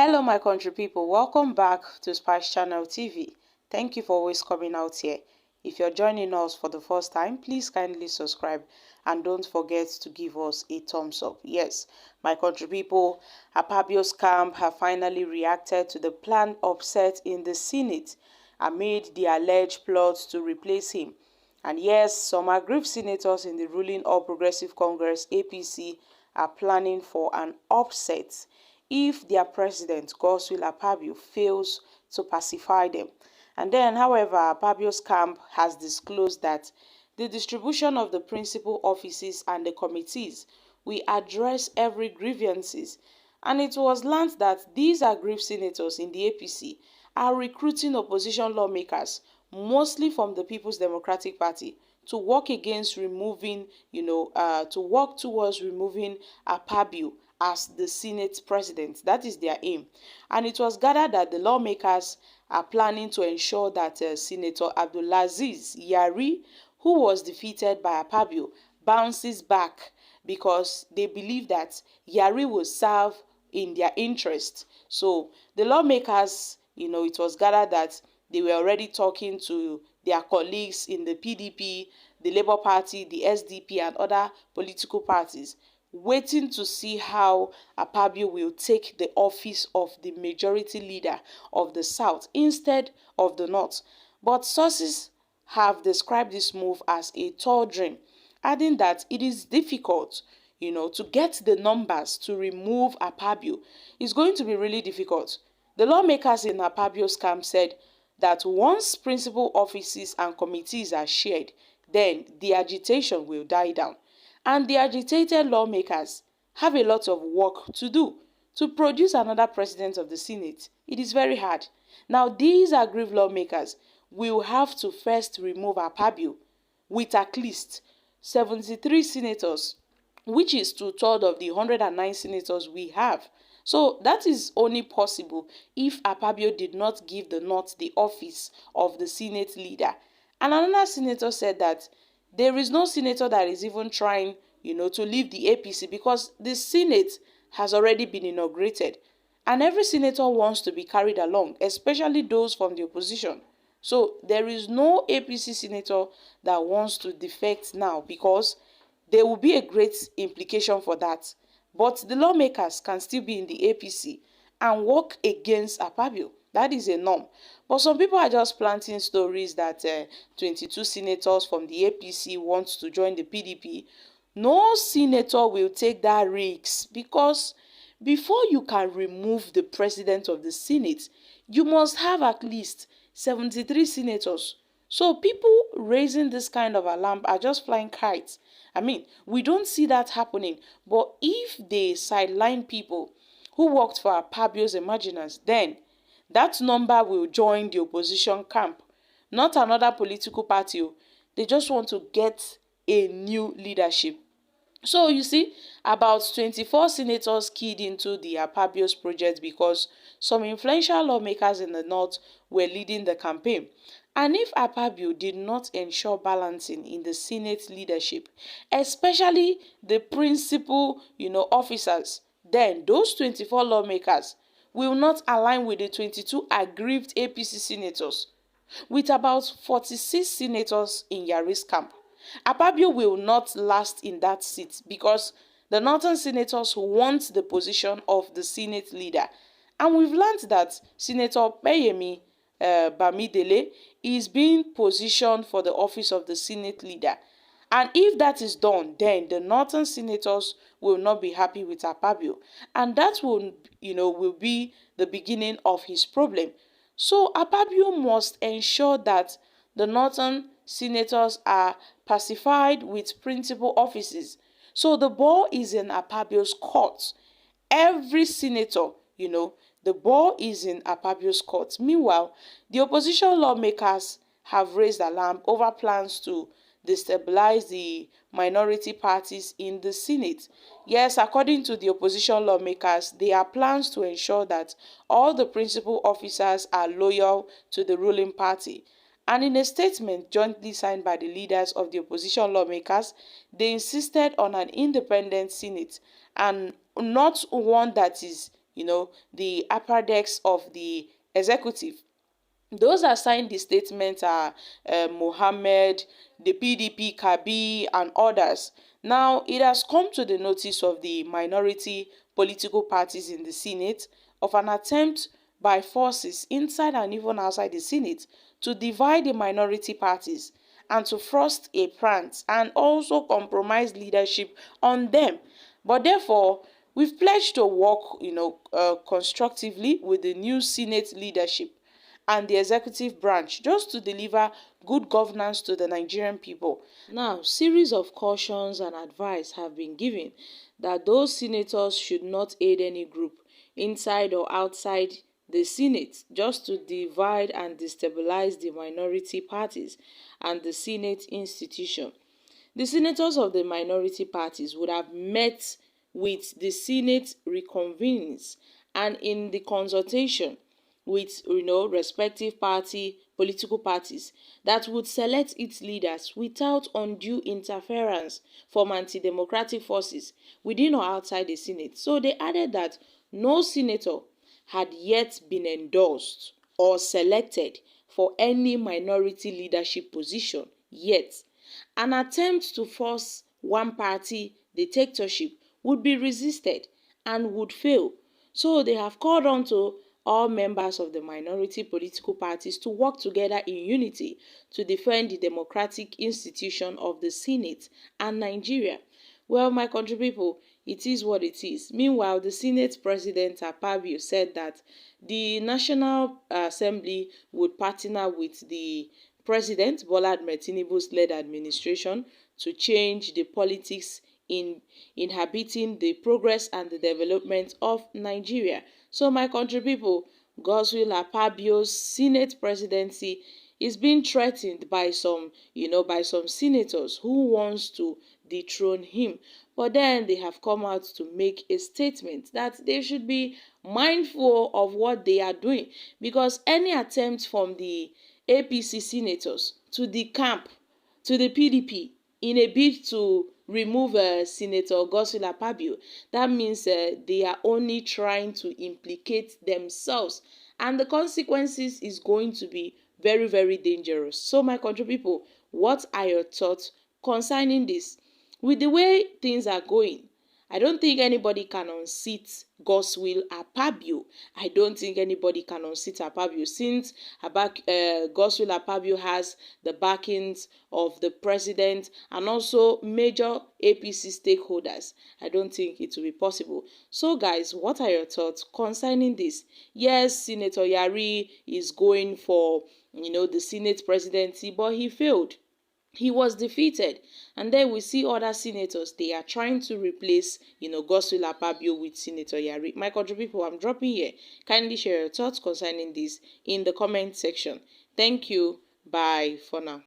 Hello my country people, welcome back to Spice Channel TV. Thank you for always coming out here. If you're joining us for the first time, please kindly subscribe and don't forget to give us a thumbs up. Yes, my country people, Akpabio's camp have finally reacted to the planned upset in the Senate amid the alleged plot to replace him. And yes, some aggrieved senators in the ruling All Progressive Congress APC are planning for an upset if their president, Godswill Akpabio, fails to pacify them. And then, however, Akpabio's camp has disclosed that the distribution of the principal offices and the committees will address every grievances. And it was learned that these aggrieved senators in the APC are recruiting opposition lawmakers, mostly from the People's Democratic Party, to work against removing, to work towards removing Akpabio as the Senate president. That is their aim. And it was gathered that the lawmakers are planning to ensure that Senator Abdulaziz Yari, who was defeated by Akpabio, bounces back because they believe that Yari will serve in their interest. So the lawmakers, it was gathered that they were already talking to their colleagues in the PDP, the Labour Party, the SDP, and other political parties, waiting to see how Akpabio will take the office of the majority leader of the South instead of the North. But sources have described this move as a tall dream, adding that it is difficult, to get the numbers to remove Akpabio. It's going to be really difficult. The lawmakers in Akpabio's camp said that once principal offices and committees are shared, then the agitation will die down. And the agitated lawmakers have a lot of work to do to produce another president of the Senate. It is very hard. Now, these aggrieved lawmakers will have to first remove Akpabio with at least 73 senators, which is two-thirds of the 109 senators we have. So that is only possible if Akpabio did not give the North the office of the Senate leader. And another senator said that there is no senator that is even trying, to leave the APC because the Senate has already been inaugurated. And every senator wants to be carried along, especially those from the opposition. So there is no APC senator that wants to defect now because there will be a great implication for that. But the lawmakers can still be in the APC and work against Akpabio. That is a norm. But some people are just planting stories that 22 senators from the APC want to join the PDP. No senator will take that risk because before you can remove the president of the Senate, you must have at least 73 senators. So people raising this kind of alarm are just flying kites. I mean, we don't see that happening. But if they sideline people who worked for Akpabio's Imaginers, then that number will join the opposition camp, not another political party. They just want to get a new leadership. So you see, about 24 senators keyed into the Akpabio's project because some influential lawmakers in the North were leading the campaign. And if Akpabio did not ensure balancing in the Senate leadership, especially the principal, officers, then those 24 lawmakers will not align with the 22 aggrieved APC senators, with about 46 senators in Yari's camp. Akpabio will not last in that seat because the northern senators want the position of the Senate leader. And we've learned that Senator Peyemi Bamidele is being positioned for the office of the Senate leader. And if that is done, then the northern senators will not be happy with Akpabio. And that will be the beginning of his problem. So Akpabio must ensure that the northern senators are pacified with principal offices. So the ball is in Akpabio's court. Every senator, the ball is in Akpabio's court. Meanwhile, the opposition lawmakers have raised alarm over plans to destabilize the minority parties in the Senate. Yes, according to the opposition lawmakers, there are plans to ensure that all the principal officers are loyal to the ruling party. And in a statement jointly signed by the leaders of the opposition lawmakers, they insisted on an independent Senate and not one that is, the upper decks of the executive. Those that signed the statement are Mohammed, the PDP, Kabi, and others. Now, it has come to the notice of the minority political parties in the Senate of an attempt by forces inside and even outside the Senate to divide the minority parties and to thrust a plant and also compromise leadership on them. But therefore, we've pledged to work, constructively with the new Senate leadership and the executive branch just to deliver good governance to the Nigerian people. Now, series of cautions and advice have been given that those senators should not aid any group inside or outside the Senate just to divide and destabilize the minority parties and the Senate institution. The senators of the minority parties would have met with the Senate reconvenes and in the consultation with respective political parties that would select its leaders without undue interference from anti-democratic forces within or outside the Senate. So they added that no senator had yet been endorsed or selected for any minority leadership position yet. An attempt to force one party dictatorship would be resisted and would fail. So they have called on to all members of the minority political parties to work together in unity to defend the democratic institution of the Senate and Nigeria. Well, my country people, it is what it is. Meanwhile, the Senate President Akpabio said that the National Assembly would partner with the President Bola Ahmed Tinubu's led administration to change the politics in inhabiting the progress and the development of Nigeria. So my country people, Godswill Akpabio's Senate presidency is being threatened by some senators who wants to dethrone him. But then they have come out to make a statement that they should be mindful of what they are doing, because any attempt from the APC senators to decamp to the PDP in a bid to remove Senator Godswill Akpabio, that means they are only trying to implicate themselves, and the consequences is going to be very, very dangerous. So my country people, what are your thoughts concerning this? With the way things are going, I don't think anybody can unseat Godswill Akpabio. I don't think anybody can unseat Akpabio, since Godswill Akpabio has the backings of the president and also major APC stakeholders. I don't think it will be possible. So guys, what are your thoughts concerning this? Yes, Senator Yari is going for the Senate presidency, but he failed. He was defeated. And then we see other senators, they are trying to replace Godswill Akpabio with Senator Yari. My country people, I'm dropping here. Kindly share your thoughts concerning this in the comment section. Thank you. Bye for now.